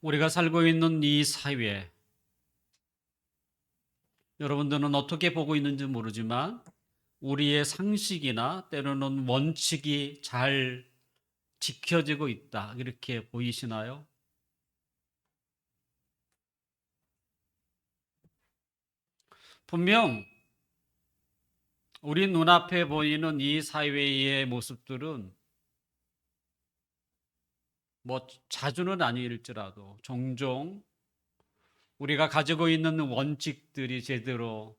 우리가 살고 있는 이 사회, 여러분들은 어떻게 보고 있는지 모르지만 우리의 상식이나 때로는 원칙이 잘 지켜지고 있다, 이렇게 보이시나요? 분명 우리 눈앞에 보이는 이 사회의 모습들은 자주는 아닐지라도 종종 우리가 가지고 있는 원칙들이 제대로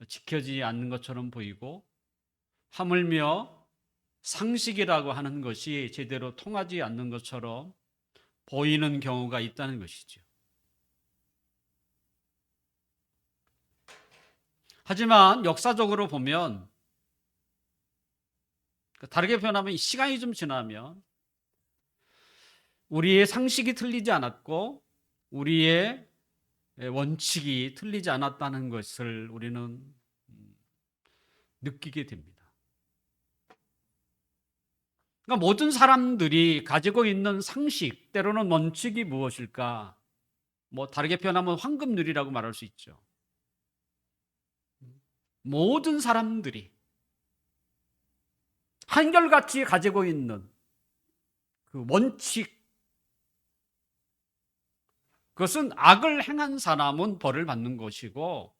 지켜지지 않는 것처럼 보이고, 하물며 상식이라고 하는 것이 제대로 통하지 않는 것처럼 보이는 경우가 있다는 것이죠. 하지만 역사적으로 보면, 다르게 표현하면 시간이 좀 지나면 우리의 상식이 틀리지 않았고 우리의 원칙이 틀리지 않았다는 것을 우리는 느끼게 됩니다. 그러니까 모든 사람들이 가지고 있는 상식, 때로는 원칙이 무엇일까? 다르게 표현하면 황금률이라고 말할 수 있죠. 모든 사람들이 한결같이 가지고 있는 그 원칙, 그것은 악을 행한 사람은 벌을 받는 것이고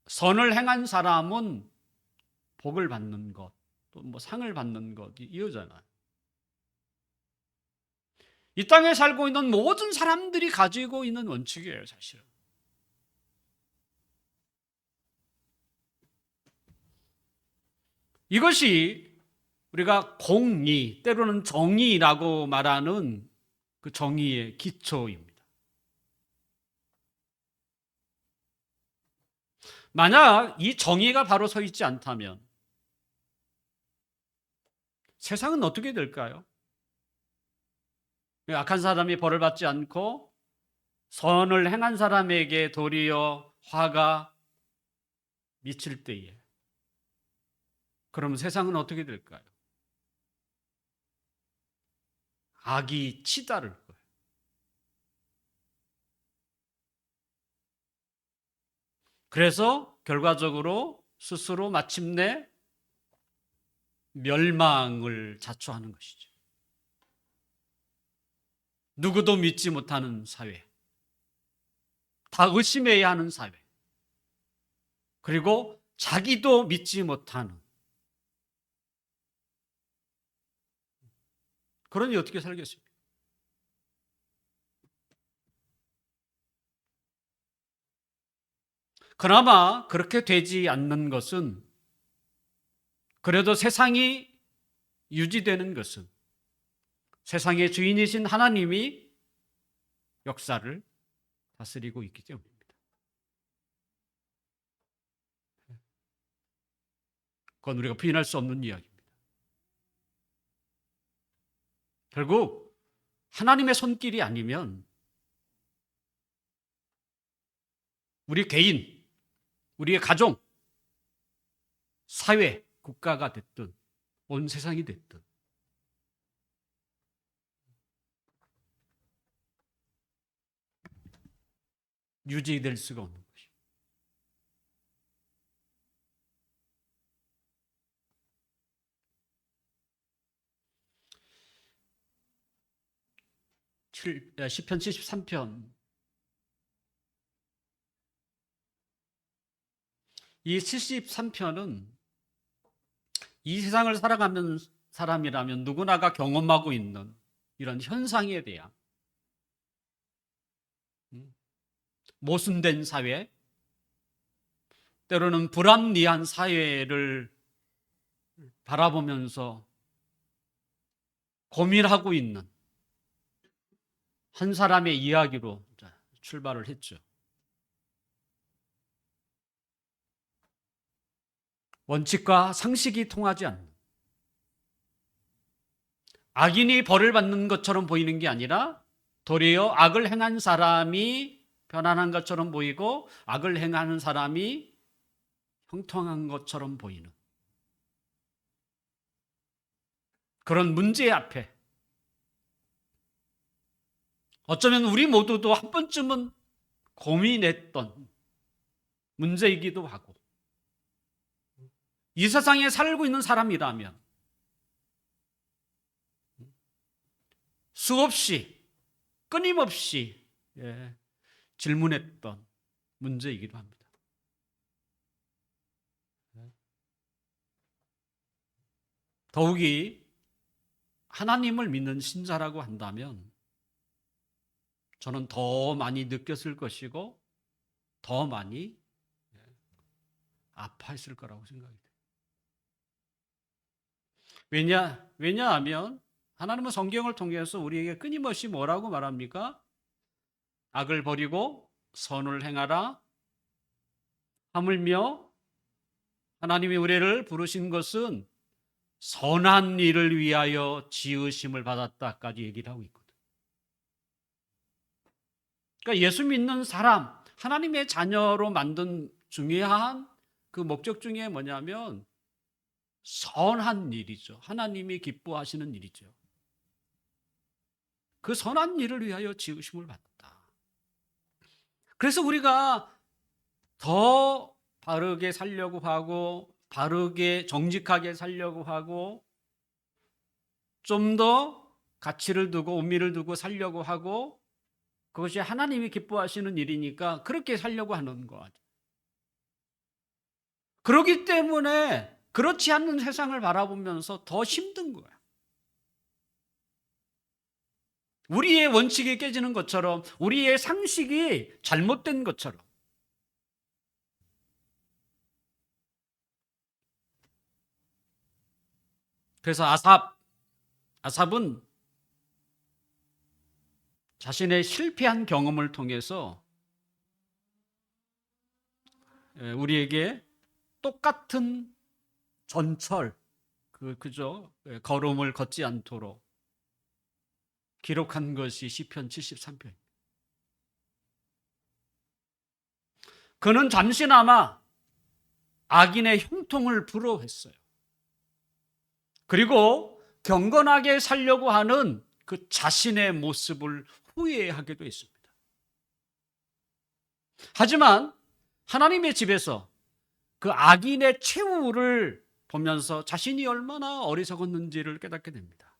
선을 행한 사람은 복을 받는 것, 또 상을 받는 것, 이거잖아요. 이 땅에 살고 있는 모든 사람들이 가지고 있는 원칙이에요, 사실은. 이것이 우리가 공의, 때로는 정의라고 말하는 그 정의의 기초입니다. 만약 이 정의가 바로 서 있지 않다면 세상은 어떻게 될까요? 악한 사람이 벌을 받지 않고 선을 행한 사람에게 도리어 화가 미칠 때에, 그러면 세상은 어떻게 될까요? 악이 치달을 거예요. 그래서 결과적으로 스스로 마침내 멸망을 자초하는 것이죠. 누구도 믿지 못하는 사회, 다 의심해야 하는 사회, 그리고 자기도 믿지 못하는, 그러니 어떻게 살겠습니까? 그나마 그렇게 되지 않는 것은, 그래도 세상이 유지되는 것은 세상의 주인이신 하나님이 역사를 다스리고 있기 때문입니다. 그건 우리가 부인할 수 없는 이야기입니다. 결국 하나님의 손길이 아니면 우리 개인, 우리의 가정, 사회, 국가가 됐든 온 세상이 됐든 유지될 수가 없는 것입니다. 시편 73편, 이 73편은 이 세상을 살아가는 사람이라면 누구나가 경험하고 있는 이런 현상에 대한 모순된 사회, 때로는 불합리한 사회를 바라보면서 고민하고 있는 한 사람의 이야기로 출발을 했죠. 원칙과 상식이 통하지 않는, 악인이 벌을 받는 것처럼 보이는 게 아니라 도리어 악을 행한 사람이 편안한 것처럼 보이고 악을 행하는 사람이 형통한 것처럼 보이는 그런 문제 앞에 어쩌면 우리 모두도 한 번쯤은 고민했던 문제이기도 하고, 이 세상에 살고 있는 사람이라면 수없이 끊임없이 질문했던 문제이기도 합니다. 더욱이 하나님을 믿는 신자라고 한다면 저는 더 많이 느꼈을 것이고 더 많이 아파했을 거라고 생각이 돼요. 왜냐하면 하나님은 성경을 통해서 우리에게 끊임없이 뭐라고 말합니까? 악을 버리고 선을 행하라. 하물며 하나님이 우리를 부르신 것은 선한 일을 위하여 지으심을 받았다까지 얘기를 하고 있거든. 그러니까 예수 믿는 사람, 하나님의 자녀로 만든 중요한 그 목적 중에 뭐냐면 선한 일이죠. 하나님이 기뻐하시는 일이죠. 그 선한 일을 위하여 지으심을 받았다. 그래서 우리가 더 바르게 살려고 하고, 바르게 정직하게 살려고 하고, 좀 더 가치를 두고 은밀을 두고 살려고 하고, 그것이 하나님이 기뻐하시는 일이니까 그렇게 살려고 하는 것. 그렇기 때문에 그렇지 않는 세상을 바라보면서 더 힘든 거야. 우리의 원칙이 깨지는 것처럼, 우리의 상식이 잘못된 것처럼. 그래서 아삽은 자신의 실패한 경험을 통해서 우리에게 똑같은 전철, 그죠? 걸음을 걷지 않도록 기록한 것이 시편 73편. 그는 잠시나마 악인의 형통을 부러워했어요. 그리고 경건하게 살려고 하는 그 자신의 모습을 후회하기도 했습니다. 하지만 하나님의 집에서 그 악인의 최후를 보면서 자신이 얼마나 어리석었는지를 깨닫게 됩니다.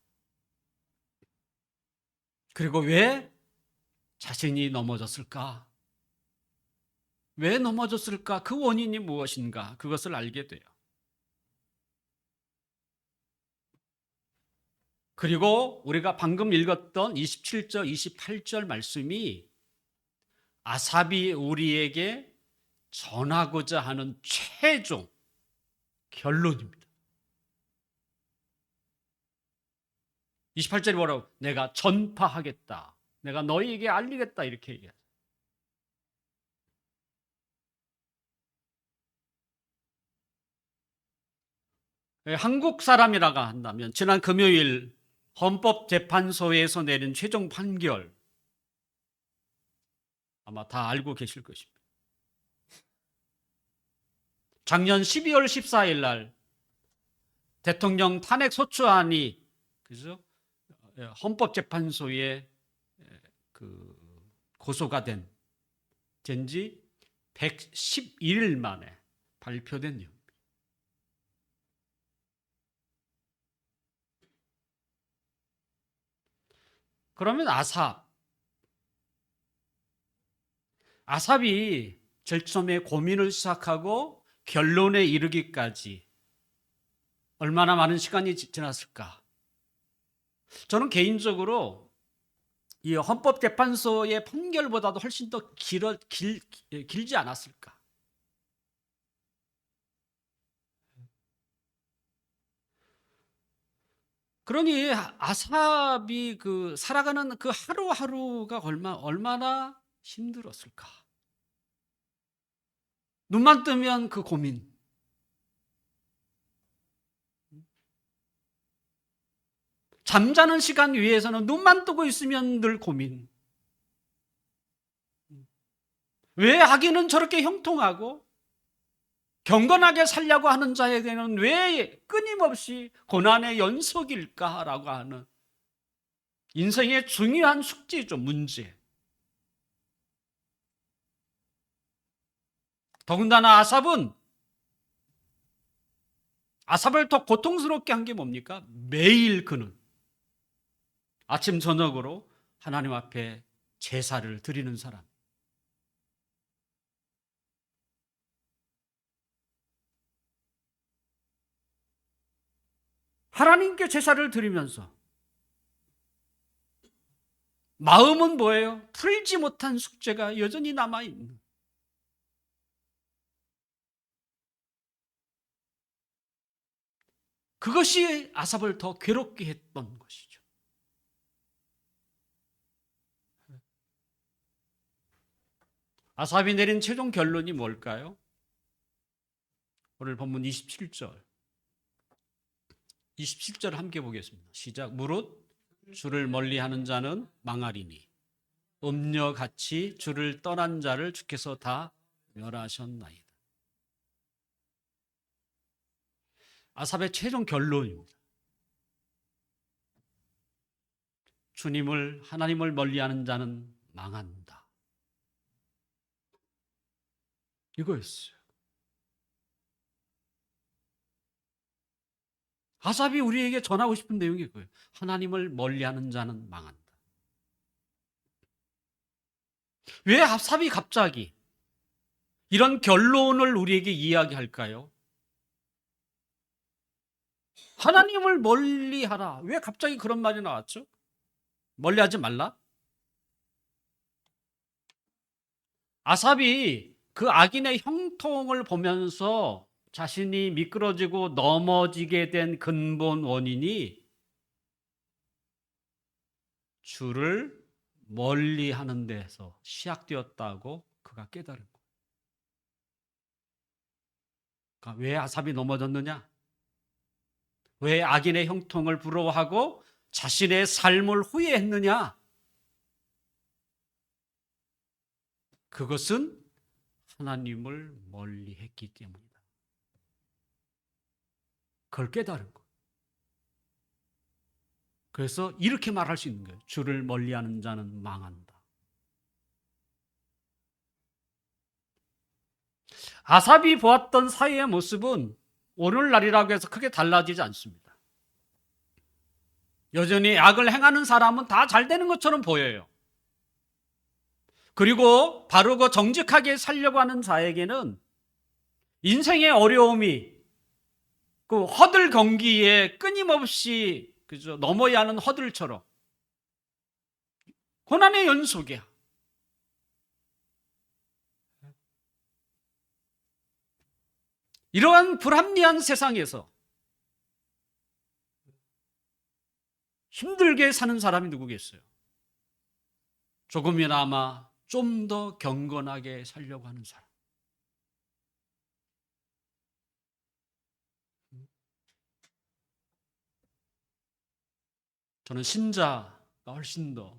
그리고 왜 자신이 넘어졌을까? 왜 넘어졌을까? 그 원인이 무엇인가? 그것을 알게 돼요. 그리고 우리가 방금 읽었던 27절, 28절 말씀이 아삽이 우리에게 전하고자 하는 최종 결론입니다. 28절이 뭐라고? 내가 전파하겠다. 내가 너희에게 알리겠다. 이렇게 얘기해요. 한국 사람이라고 한다면 지난 금요일 헌법재판소에서 내린 최종 판결 아마 다 알고 계실 것입니다. 작년 12월 14일 날 대통령 탄핵 소추안이 그죠? 헌법재판소에 고소가 된지 111일 만에 발표된 내용. 그러면 아삽이 제일 처음에 고민을 시작하고 결론에 이르기까지 얼마나 많은 시간이 지났을까? 저는 개인적으로 이 헌법재판소의 판결보다도 훨씬 더 길지 않았을까? 그러니 아삽이 살아가는 그 하루하루가 얼마나 힘들었을까? 눈만 뜨면 그 고민. 잠자는 시간 위에서는 눈만 뜨고 있으면 늘 고민. 왜 악인은 저렇게 형통하고 경건하게 살려고 하는 자에게는 왜 끊임없이 고난의 연속일까라고 하는 인생의 중요한 숙제죠, 문제. 더군다나 아삽을 더 고통스럽게 한 게 뭡니까? 매일 그는 아침 저녁으로 하나님 앞에 제사를 드리는 사람. 하나님께 제사를 드리면서 마음은 뭐예요? 풀지 못한 숙제가 여전히 남아있는. 그것이 아삽을 더 괴롭게 했던 것이죠. 아삽이 내린 최종 결론이 뭘까요? 오늘 본문 27절. 27절 함께 보겠습니다. 시작. 무릇 주를 멀리하는 자는 망하리니 음녀같이 주를 떠난 자를 주께서 다 멸하셨나이다. 아삽의 최종 결론입니다. 하나님을 멀리하는 자는 망한다. 이거였어요. 아삽이 우리에게 전하고 싶은 내용이 그거예요. 하나님을 멀리하는 자는 망한다. 왜 아삽이 갑자기 이런 결론을 우리에게 이야기할까요? 하나님을 멀리하라. 왜 갑자기 그런 말이 나왔죠? 멀리하지 말라? 아삽이 그 악인의 형통을 보면서 자신이 미끄러지고 넘어지게 된 근본 원인이 주를 멀리하는 데서 시작되었다고 그가 깨달은 거예요. 그러니까 왜 아삽이 넘어졌느냐? 왜 악인의 형통을 부러워하고 자신의 삶을 후회했느냐? 그것은 하나님을 멀리했기 때문이다. 그걸 깨달은 거예요. 그래서 이렇게 말할 수 있는 거예요. 주를 멀리하는 자는 망한다. 아삽이 보았던 사회의 모습은 오늘날이라고 해서 크게 달라지지 않습니다. 여전히 악을 행하는 사람은 다 잘 되는 것처럼 보여요. 그리고 바르고 정직하게 살려고 하는 자에게는 인생의 어려움이 그 허들 경기에 끊임없이 넘어야 하는 허들처럼 고난의 연속이야. 이러한 불합리한 세상에서 힘들게 사는 사람이 누구겠어요? 조금이나마 좀 더 경건하게 살려고 하는 사람. 저는 신자가 훨씬 더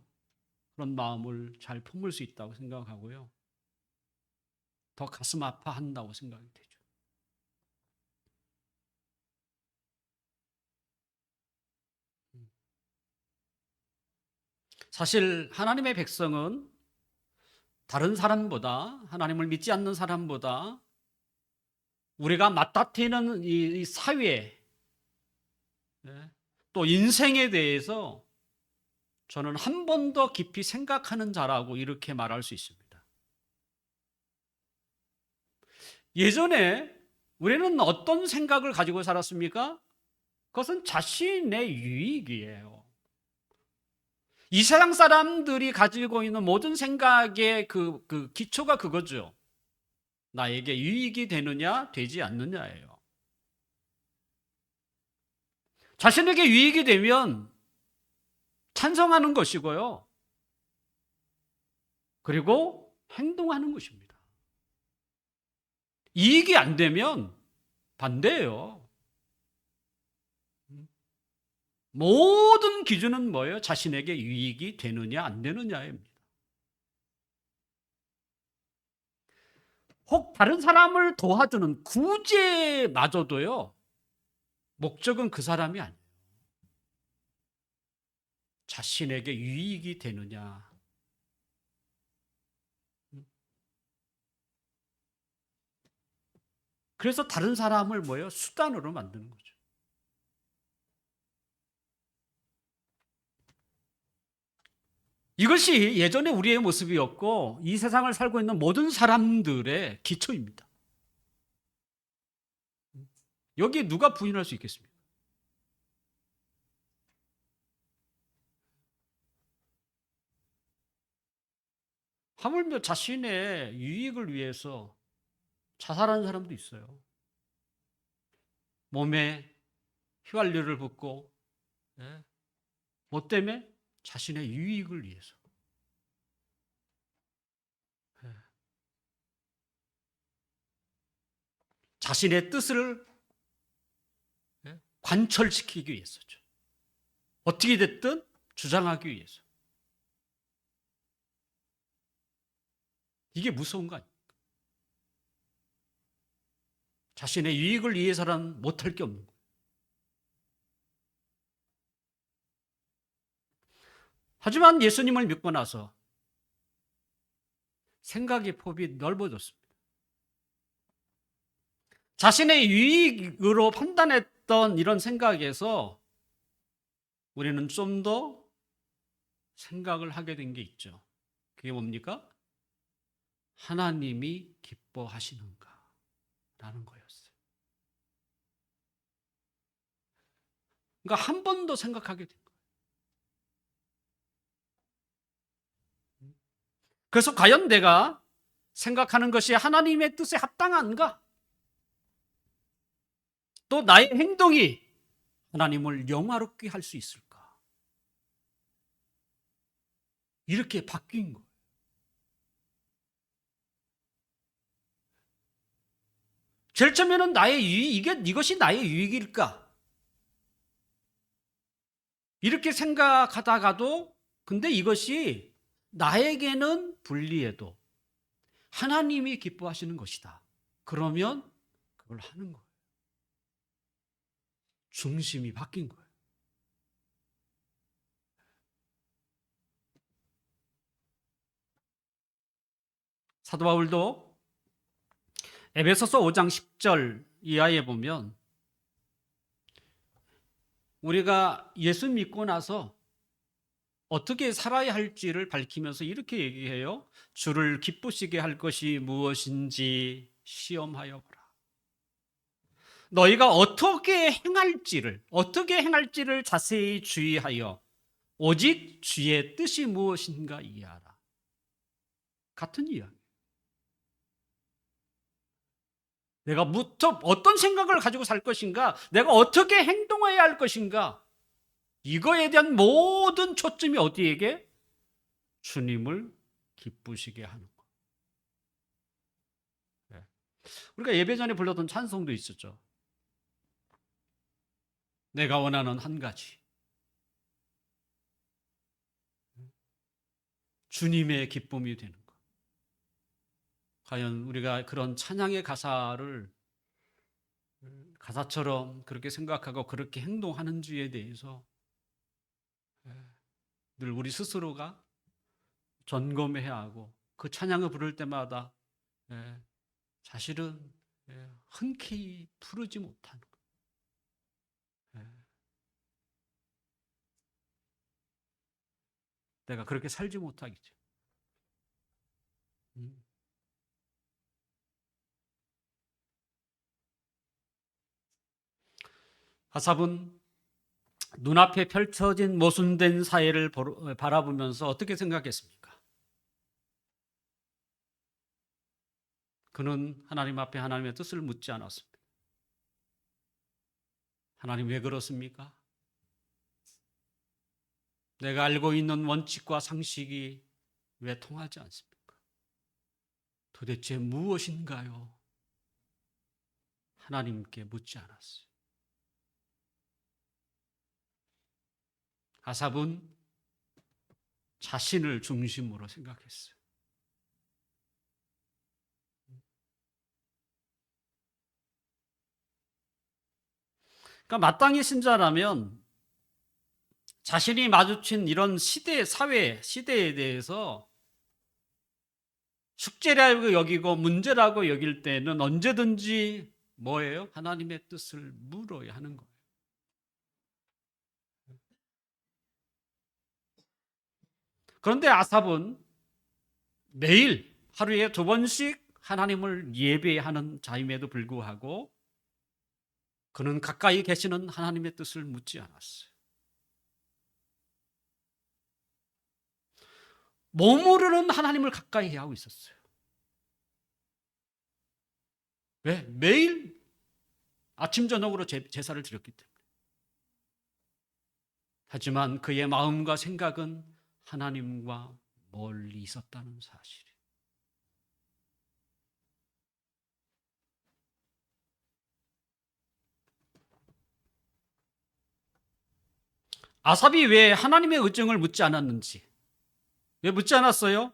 그런 마음을 잘 품을 수 있다고 생각하고요. 더 가슴 아파한다고 생각이 되죠. 사실 하나님의 백성은 다른 사람보다, 하나님을 믿지 않는 사람보다 우리가 맞닥뜨리는 이 사회, 또 인생에 대해서 저는 한 번 더 깊이 생각하는 자라고 이렇게 말할 수 있습니다. 예전에 우리는 어떤 생각을 가지고 살았습니까? 그것은 자신의 유익이에요. 이 세상 사람들이 가지고 있는 모든 생각의 그 기초가 그거죠. 나에게 유익이 되느냐, 되지 않느냐예요. 자신에게 유익이 되면 찬성하는 것이고요. 그리고 행동하는 것입니다. 이익이 안 되면 반대예요. 모든 기준은 뭐예요? 자신에게 유익이 되느냐 안 되느냐입니다. 혹 다른 사람을 도와주는 구제마저도요, 목적은 그 사람이 아니에요. 자신에게 유익이 되느냐. 그래서 다른 사람을 뭐예요? 수단으로 만드는 거죠. 이것이 예전에 우리의 모습이었고 이 세상을 살고 있는 모든 사람들의 기초입니다. 여기에 누가 부인할 수 있겠습니까? 하물며 자신의 유익을 위해서 자살하는 사람도 있어요. 몸에 휘발유를 붓고, 뭐 때문에? 자신의 유익을 위해서. 자신의 뜻을 관철시키기 위해서죠. 어떻게 됐든 주장하기 위해서. 이게 무서운 거 아닙니까? 자신의 유익을 위해서는 못할 게 없는 거예요. 하지만 예수님을 믿고 나서 생각의 폭이 넓어졌습니다. 자신의 유익으로 판단했던 이런 생각에서 우리는 좀 더 생각을 하게 된 게 있죠. 그게 뭡니까? 하나님이 기뻐하시는가? 라는 거였어요. 그러니까 한 번 더 생각하게 된 거예요. 그래서 과연 내가 생각하는 것이 하나님의 뜻에 합당한가? 또 나의 행동이 하나님을 영화롭게 할 수 있을까? 이렇게 바뀐 거예요. 제일 처음에는 나의 유익, 이것이 나의 유익일까? 이렇게 생각하다가도 근데 이것이 나에게는 불리해도 하나님이 기뻐하시는 것이다. 그러면 그걸 하는 거예요. 중심이 바뀐 거예요. 사도 바울도 에베소서 5장 10절 이하에 보면 우리가 예수 믿고 나서 어떻게 살아야 할지를 밝히면서 이렇게 얘기해요. 주를 기쁘시게 할 것이 무엇인지 시험하여 보라. 너희가 어떻게 행할지를 자세히 주의하여 오직 주의 뜻이 무엇인가 이해하라. 같은 이야기. 내가 어떤 생각을 가지고 살 것인가, 내가 어떻게 행동해야 할 것인가, 이거에 대한 모든 초점이 어디에게? 주님을 기쁘시게 하는 것. 우리가 예배 전에 불렀던 찬송도 있었죠. 내가 원하는 한 가지. 주님의 기쁨이 되는 것. 과연 우리가 그런 찬양의 가사처럼 그렇게 생각하고 그렇게 행동하는지에 대해서 늘 우리 스스로가 점검해야 하고 그 찬양을 부를 때마다 사실은 흔쾌히 부르지 못하는 것. 내가 그렇게 살지 못하겠죠. 하삽은 눈앞에 펼쳐진 모순된 사회를 바라보면서 어떻게 생각했습니까? 그는 하나님 앞에 하나님의 뜻을 묻지 않았습니다. 하나님 왜 그렇습니까? 내가 알고 있는 원칙과 상식이 왜 통하지 않습니까? 도대체 무엇인가요? 하나님께 묻지 않았어요. 아삽은 자신을 중심으로 생각했어요. 그러니까 마땅히 신자라면 자신이 마주친 이런 시대, 사회, 시대에 대해서 숙제라고 여기고 문제라고 여길 때는 언제든지 뭐예요? 하나님의 뜻을 물어야 하는 거예요. 그런데 아삽은 매일 하루에 2번씩 하나님을 예배하는 자임에도 불구하고 그는 가까이 계시는 하나님의 뜻을 묻지 않았어요. 몸으로는 하나님을 가까이 하고 있었어요. 왜? 매일 아침 저녁으로 제사를 드렸기 때문에. 하지만 그의 마음과 생각은 하나님과 멀리 있었다는 사실이에요. 아삽이 왜 하나님의 의정을 묻지 않았는지, 왜 묻지 않았어요?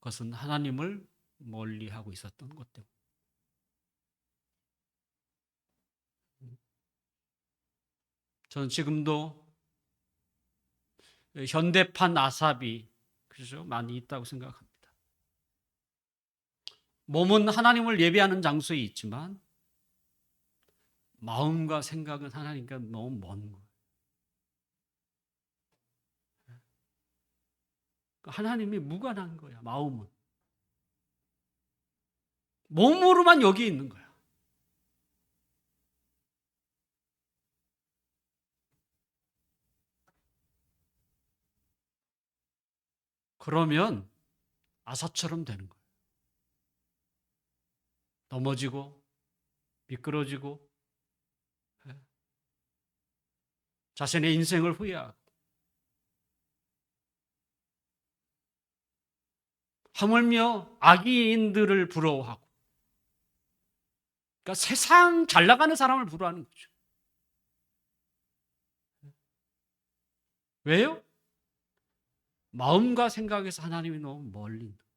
그것은 하나님을 멀리하고 있었던 것 때문에. 저는 지금도 현대판 아삽이 그죠? 많이 있다고 생각합니다. 몸은 하나님을 예배하는 장소에 있지만 마음과 생각은 하나님과 너무 먼 거예요. 하나님이 무관한 거야, 마음은. 몸으로만 여기 있는 거야. 그러면 아사처럼 되는 거예요. 넘어지고 미끄러지고 자신의 인생을 후회하고 하물며 악인들을 부러워하고, 그러니까 세상 잘 나가는 사람을 부러워하는 거죠. 왜요? 마음과 생각에서 하나님이 너무 멀리 있는 거예요.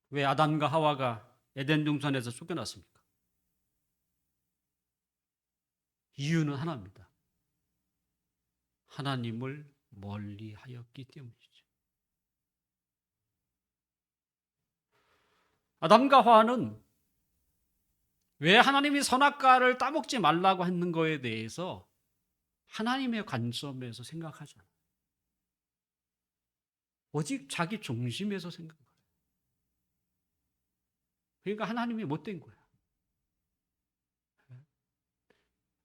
왜 아담과 하와가 에덴 동산에서 쫓겨났습니까? 이유는 하나입니다. 하나님을 멀리 하였기 때문이죠. 아담과 하와는 왜 하나님이 선악과를 따먹지 말라고 했는 거에 대해서 하나님의 관점에서 생각하지 않아요. 오직 자기 중심에서 생각해요. 그러니까 하나님이 못된 거야.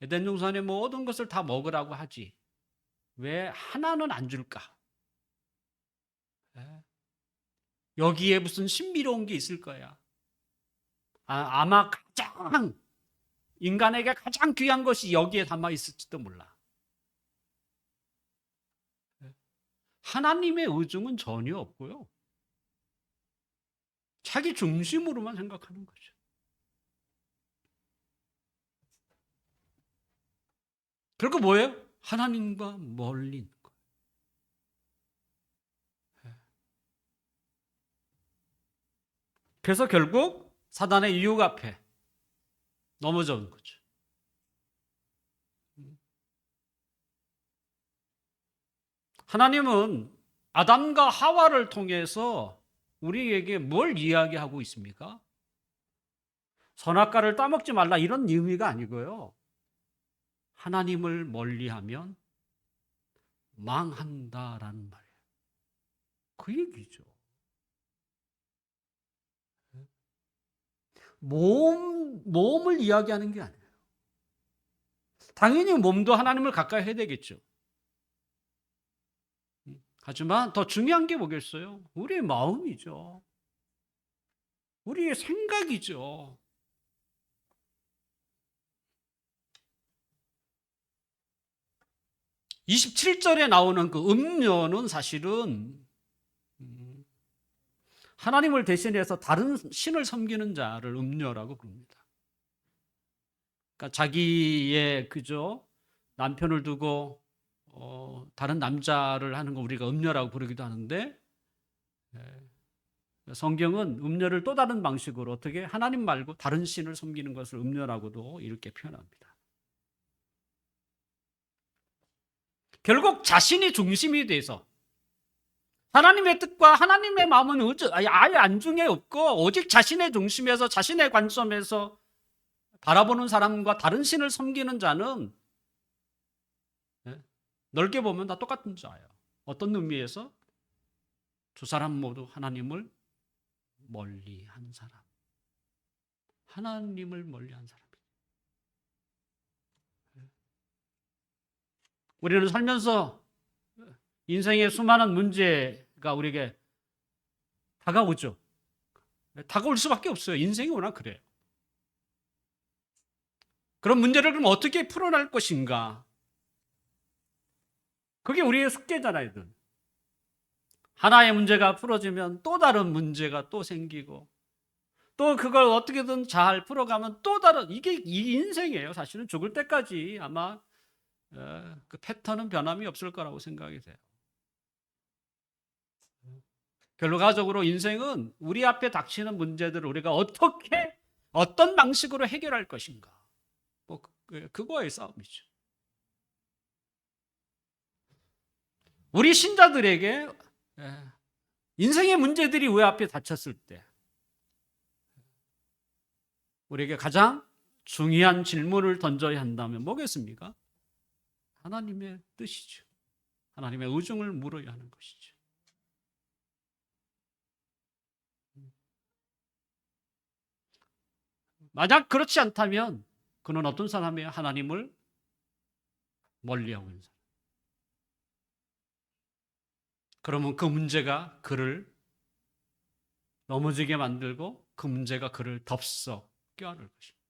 에덴 동산의 모든 것을 다 먹으라고 하지 왜 하나는 안 줄까? 여기에 무슨 신비로운 게 있을 거야. 아마 가장 인간에게 가장 귀한 것이 여기에 담아 있을지도 몰라. 하나님의 의중은 전혀 없고요. 자기 중심으로만 생각하는 거죠. 결국 뭐예요? 하나님과 멀리 있는 거예요. 그래서 결국 사단의 유혹 앞에 넘어져는 거죠. 하나님은 아담과 하와를 통해서 우리에게 뭘 이야기하고 있습니까? 선악과를 따먹지 말라 이런 의미가 아니고요. 하나님을 멀리하면 망한다라는 말이에요. 그 얘기죠. 몸을 이야기하는 게 아니에요. 당연히 몸도 하나님을 가까이 해야 되겠죠. 하지만 더 중요한 게 뭐겠어요? 우리의 마음이죠. 우리의 생각이죠. 27절에 나오는 그 음료는 사실은 하나님을 대신해서 다른 신을 섬기는 자를 음료라고 부릅니다. 그러니까 자기의 그죠 남편을 두고 다른 남자를 하는 거 우리가 음녀라고 부르기도 하는데 성경은 음녀를 또 다른 방식으로 어떻게 하나님 말고 다른 신을 섬기는 것을 음녀라고도 이렇게 표현합니다. 결국 자신이 중심이 돼서 하나님의 뜻과 하나님의 마음은 아예 안중에 없고 오직 자신의 중심에서 자신의 관점에서 바라보는 사람과 다른 신을 섬기는 자는 넓게 보면 다 똑같은 자예요. 어떤 의미에서 두 사람 모두 하나님을 멀리한 사람. 하나님을 멀리한 사람. 우리는 살면서 인생의 수많은 문제가 우리에게 다가오죠. 다가올 수밖에 없어요. 인생이 워낙 그래요. 그런 문제를 그럼 어떻게 풀어낼 것인가? 그게 우리의 숙제잖아요. 하나의 문제가 풀어지면 또 다른 문제가 또 생기고 또 그걸 어떻게든 잘 풀어가면 또 다른 이게 이 인생이에요. 사실은 죽을 때까지 아마 그 패턴은 변함이 없을 거라고 생각이 돼요. 결과적으로 인생은 우리 앞에 닥치는 문제들을 우리가 어떻게 어떤 방식으로 해결할 것인가 뭐 그거의 싸움이죠. 우리 신자들에게 인생의 문제들이 우리 앞에 닥쳤을 때 우리에게 가장 중요한 질문을 던져야 한다면 뭐겠습니까? 하나님의 뜻이죠. 하나님의 의중을 물어야 하는 것이죠. 만약 그렇지 않다면 그는 어떤 사람이에요? 하나님을 멀리하고 있는 사람. 그러면 그 문제가 그를 넘어지게 만들고 그 문제가 그를 덥석 껴안을 것입니다.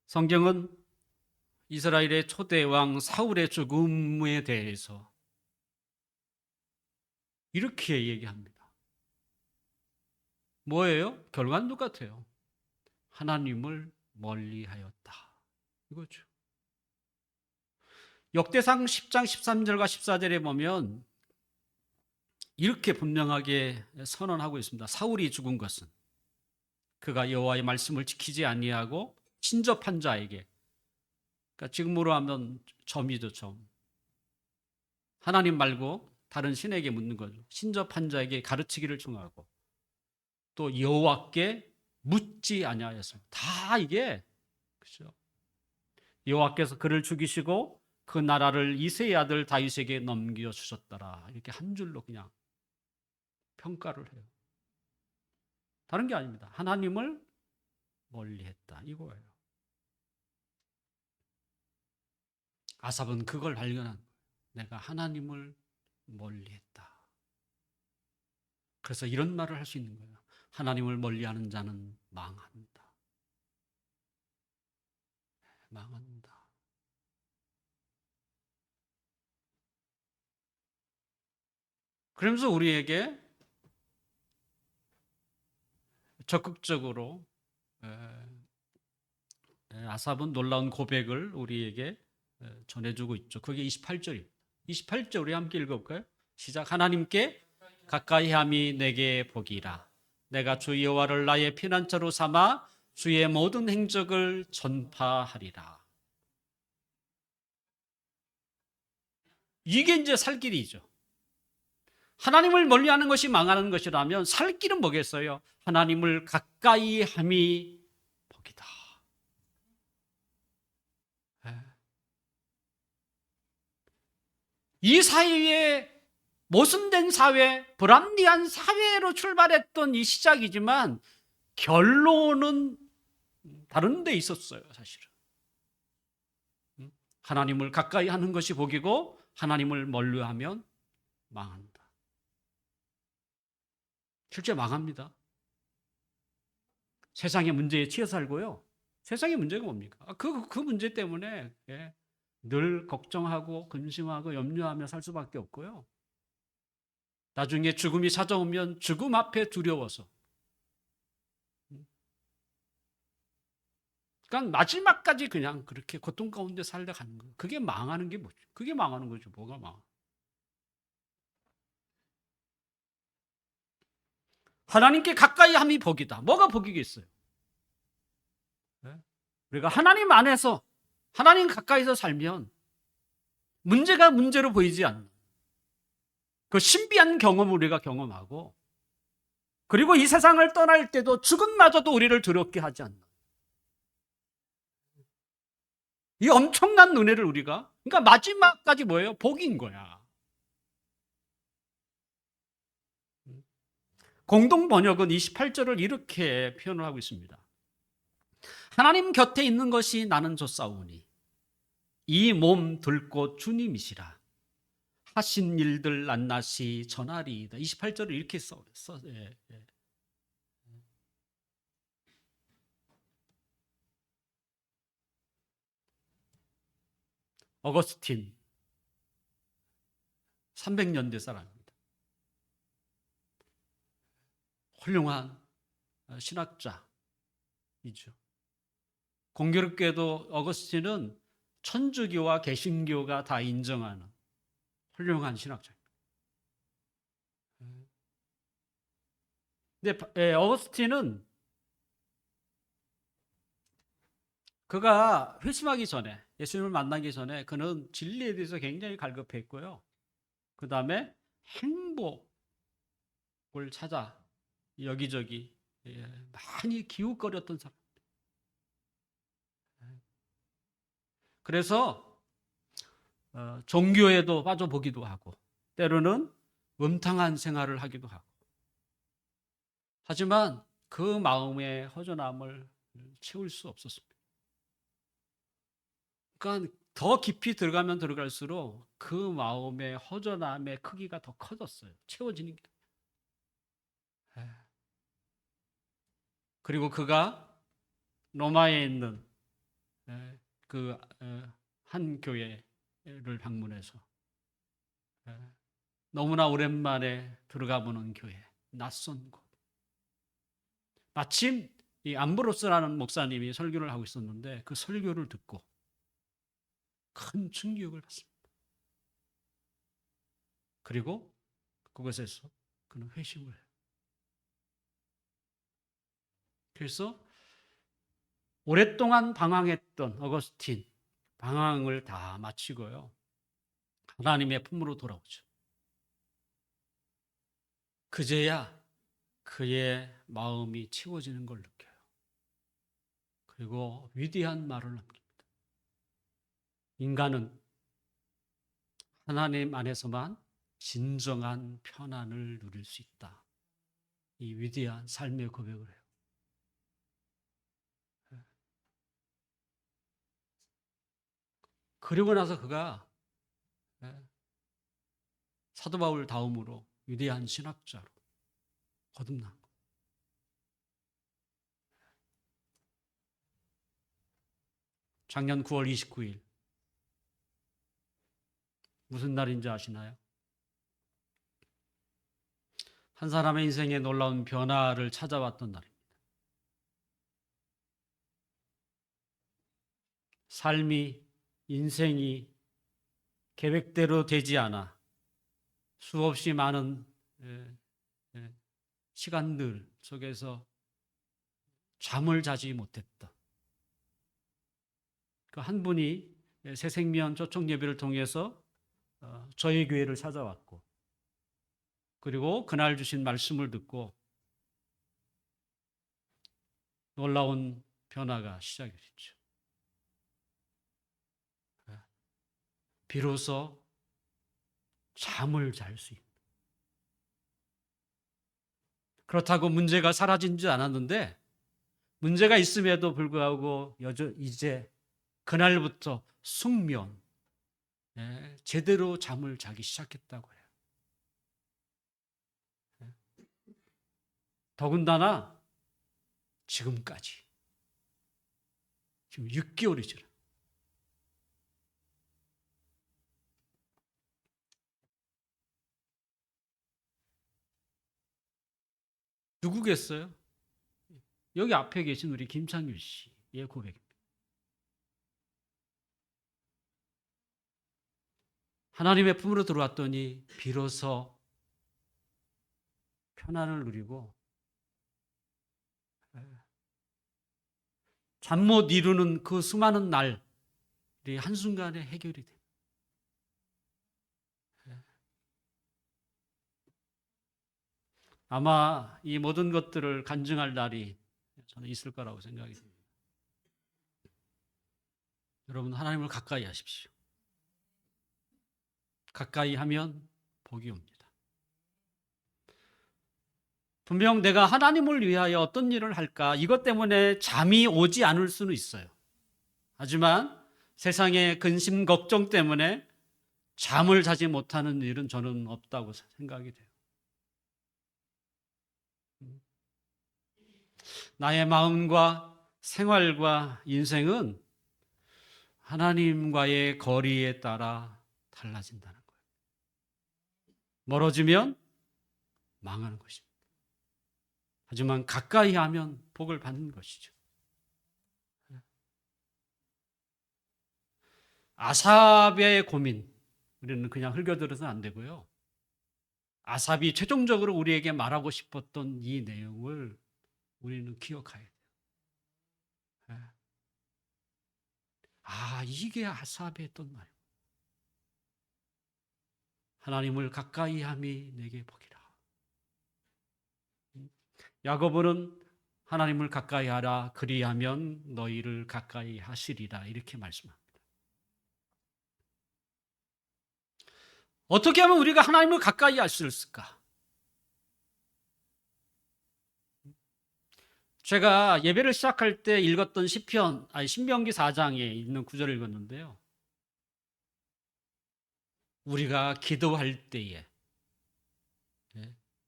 성경은 이스라엘의 초대 왕 사울의 죽음에 대해서 이렇게 얘기합니다. 뭐예요? 결과는 똑같아요. 하나님을 멀리하였다. 이거죠. 역대상 10장 13절과 14절에 보면 이렇게 분명하게 선언하고 있습니다. 사울이 죽은 것은 그가 여호와의 말씀을 지키지 아니하고 신접한 자에게, 그러니까 지금으로 하면 점이죠, 점. 하나님 말고 다른 신에게 묻는 거죠. 신접한 자에게 가르치기를 청하고 또 여호와께 묻지 아니하였어요. 다 이게 그렇죠. 여호와께서 그를 죽이시고 그 나라를 이새의 아들 다윗에게 넘겨 주셨더라. 이렇게 한 줄로 그냥 평가를 해요. 다른 게 아닙니다. 하나님을 멀리했다 이거예요. 아삽은 그걸 발견한 거예요. 내가 하나님을 멀리했다. 그래서 이런 말을 할 수 있는 거예요. 하나님을 멀리하는 자는 망한다. 망한다. 그러면서 우리에게 적극적으로 아삽은 놀라운 고백을 우리에게 전해주고 있죠. 그게 28절입니다. 28절 우리 함께 읽어볼까요? 시작. 하나님께 가까이 함이 내게 복이라. 내가 주 여호와를 나의 피난처로 삼아 주의 모든 행적을 전파하리라. 이게 이제 살 길이죠. 하나님을 멀리하는 것이 망하는 것이라면 살 길은 뭐겠어요? 하나님을 가까이 함이 복이다. 이 사회에 모순된 사회, 불합리한 사회로 출발했던 이 시작이지만 결론은 다른 데 있었어요, 사실은. 하나님을 가까이 하는 것이 복이고 하나님을 멀리하면 망한다. 실제 망합니다. 세상의 문제에 치여 살고요. 세상의 문제가 뭡니까? 그 문제 때문에 늘 걱정하고 근심하고 염려하며 살 수밖에 없고요. 나중에 죽음이 찾아오면 죽음 앞에 두려워서. 그러니까 그러니까 마지막까지 그냥 그렇게 고통 가운데 살아가는 거예요. 그게 망하는 게 뭐죠? 그게 망하는 거죠. 뭐가 망? 하나님께 가까이 함이 복이다. 뭐가 복이겠어요? 네? 우리가 하나님 안에서 하나님 가까이서 살면 문제가 문제로 보이지 않는 그 신비한 경험을 우리가 경험하고, 그리고 이 세상을 떠날 때도 죽음마저도 우리를 두렵게 하지 않는 이 엄청난 은혜를 우리가, 그러니까 마지막까지 뭐예요? 복인 거야. 공동 번역은 28절을 이렇게 표현을 하고 있습니다. 하나님 곁에 있는 것이 나는 좋사오니 이 몸 들고 주님이시라 하신 일들 낱낱이 전하리이다. 28절을 이렇게 써. 예, 예. 어거스틴 300년대 사람입니다. 훌륭한 신학자이죠. 공교롭게도 어거스틴은 천주교와 개신교가 다 인정하는 훌륭한 신학자입니다. 근데 어거스틴은 그가 회심하기 전에, 예수님을 만나기 전에 그는 진리에 대해서 굉장히 갈급했고요. 그 다음에 행복을 찾아 여기저기 많이 기웃거렸던 사람. 그래서 종교에도 빠져보기도 하고 때로는 음탕한 생활을 하기도 하고, 하지만 그 마음의 허전함을 채울 수 없었습니다. 그러니까 더 깊이 들어가면 들어갈수록 그 마음의 허전함의 크기가 더 커졌어요. 채워지는 게. 그리고 그가 로마에 있는 그 한 교회를 방문해서 너무나 오랜만에 들어가 보는 교회, 낯선 곳. 마침 이 암브로스라는 목사님이 설교를 하고 있었는데 그 설교를 듣고 큰 충격을 받습니다. 그리고 그것에서 그는 회심을 해요. 그래서 오랫동안 방황했던 어거스틴, 방황을 다 마치고요, 하나님의 품으로 돌아오죠. 그제야 그의 마음이 채워지는 걸 느껴요. 그리고 위대한 말을 남깁니다. 인간은 하나님 안에서만 진정한 편안을 누릴 수 있다. 이 위대한 삶의 고백을 해요. 그리고 나서 그가 사도 바울 다음으로 위대한 신학자로 거듭난 거예요. 작년 9월 29일 무슨 날인지 아시나요? 한 사람의 인생에 놀라운 변화를 찾아왔던 날입니다. 삶이, 인생이 계획대로 되지 않아 수없이 많은 시간들 속에서 잠을 자지 못했다. 그 한 분이 새생명 초청 예배를 통해서 저희 교회를 찾아왔고, 그리고 그날 주신 말씀을 듣고 놀라운 변화가 시작이 됐죠. 비로소 잠을 잘 수 있는. 그렇다고 문제가 사라지지 않았는데, 문제가 있음에도 불구하고 이제 그날부터 숙면, 제대로 잠을 자기 시작했다고 해요. 더군다나 지금까지 지금 6개월이죠. 누구겠어요? 여기 앞에 계신 우리 김창규 씨의 고백입니다. 하나님의 품으로 들어왔더니 비로소 편안을 누리고 잠 못 이루는 그 수많은 날이 한순간에 해결이 돼요. 아마 이 모든 것들을 간증할 날이 저는 있을 거라고 생각이 듭니다. 여러분, 하나님을 가까이 하십시오. 가까이 하면 복이 옵니다. 분명 내가 하나님을 위하여 어떤 일을 할까, 이것 때문에 잠이 오지 않을 수는 있어요. 하지만 세상의 근심 걱정 때문에 잠을 자지 못하는 일은 저는 없다고 생각이 돼요. 나의 마음과 생활과 인생은 하나님과의 거리에 따라 달라진다는 거예요. 멀어지면 망하는 것입니다. 하지만 가까이 하면 복을 받는 것이죠. 아삽의 고민, 우리는 그냥 흘겨들어서는 안 되고요. 아삽이 최종적으로 우리에게 말하고 싶었던 이 내용을 우리는 기억해야 돼요. 이게 아삽이 했던 말이에요. 하나님을 가까이 함이 내게 복이라. 야고보는 하나님을 가까이 하라, 그리하면 너희를 가까이 하시리라, 이렇게 말씀합니다. 어떻게 하면 우리가 하나님을 가까이 할 수 있을까? 제가 예배를 시작할 때 읽었던 신명기 4장에 있는 구절을 읽었는데요. 우리가 기도할 때에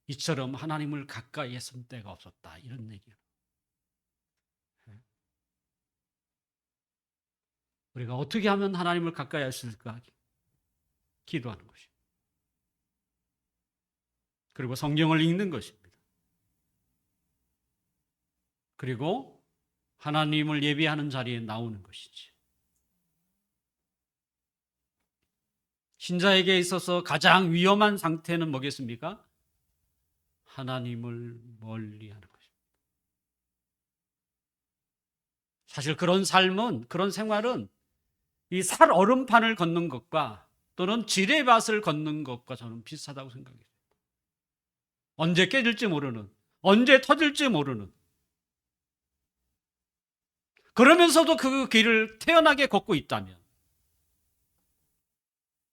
이처럼 하나님을 가까이 했을 때가 없었다, 이런 얘기예요. 우리가 어떻게 하면 하나님을 가까이 할 수 있을까? 기도하는 것입니다. 그리고 성경을 읽는 것입니다. 그리고 하나님을 예배하는 자리에 나오는 것이지. 신자에게 있어서 가장 위험한 상태는 뭐겠습니까? 하나님을 멀리하는 것입니다. 사실 그런 삶은, 그런 생활은 이 살 얼음판을 걷는 것과 또는 지뢰밭을 걷는 것과 저는 비슷하다고 생각해요. 언제 깨질지 모르는, 언제 터질지 모르는, 그러면서도 그 길을 태연하게 걷고 있다면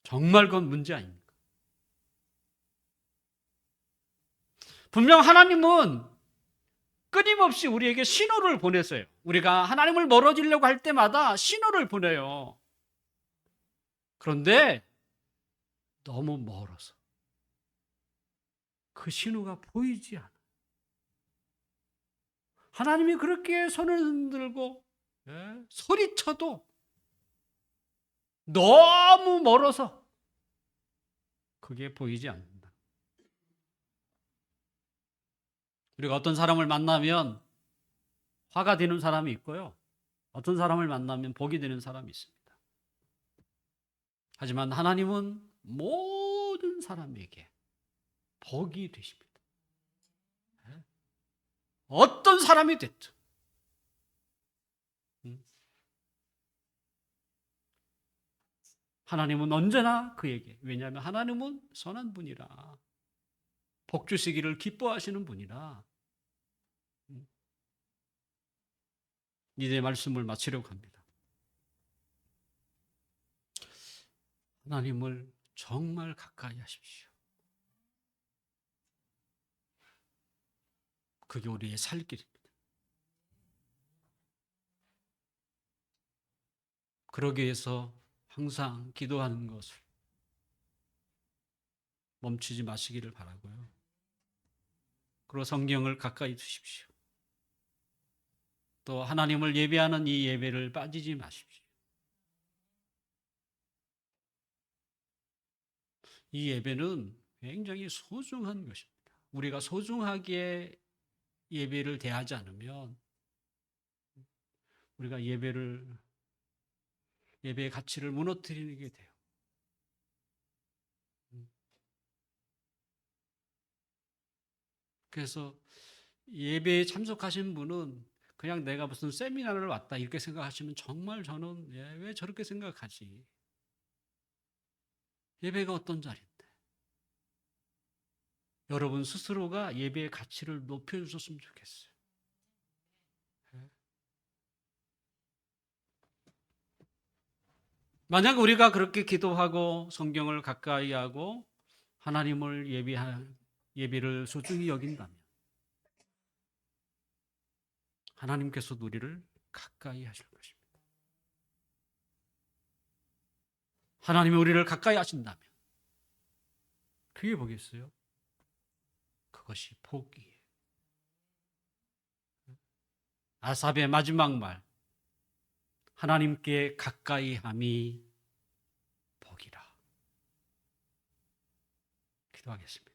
정말 그건 문제 아닙니까? 분명 하나님은 끊임없이 우리에게 신호를 보내세요. 우리가 하나님을 멀어지려고 할 때마다 신호를 보내요. 그런데 너무 멀어서 그 신호가 보이지 않아요. 하나님이 그렇게 손을 흔들고 소리쳐도 너무 멀어서 그게 보이지 않는다. 우리가 어떤 사람을 만나면 화가 되는 사람이 있고요. 어떤 사람을 만나면 복이 되는 사람이 있습니다. 하지만 하나님은 모든 사람에게 복이 되십니다. 어떤 사람이 됐든. 하나님은 언제나 그에게, 왜냐하면 하나님은 선한 분이라, 복 주시기를 기뻐하시는 분이라. 이제 말씀을 마치려고 합니다. 하나님을 정말 가까이 하십시오. 그게 우리의 살 길입니다. 그러기 위해서 항상 기도하는 것을 멈추지 마시기를 바라고요. 그리고 성경을 가까이 두십시오. 또 하나님을 예배하는 이 예배를 빠지지 마십시오. 이 예배는 굉장히 소중한 것입니다. 우리가 소중하게 예배를 대하지 않으면 우리가 예배의 가치를 무너뜨리게 돼요. 그래서 예배에 참석하신 분은 그냥 내가 무슨 세미나를 왔다 이렇게 생각하시면 정말 저는 왜 저렇게 생각하지? 예배가 어떤 자리인데? 여러분 스스로가 예배의 가치를 높여주셨으면 좋겠어요. 만약 우리가 그렇게 기도하고 성경을 가까이 하고 하나님을 예배를 소중히 여긴다면 하나님께서 우리를 가까이 하실 것입니다. 하나님이 우리를 가까이 하신다면 그게 뭐겠어요? 그것이 복이에요. 아삽의 마지막 말, 하나님께 가까이 함이 복이라. 기도하겠습니다.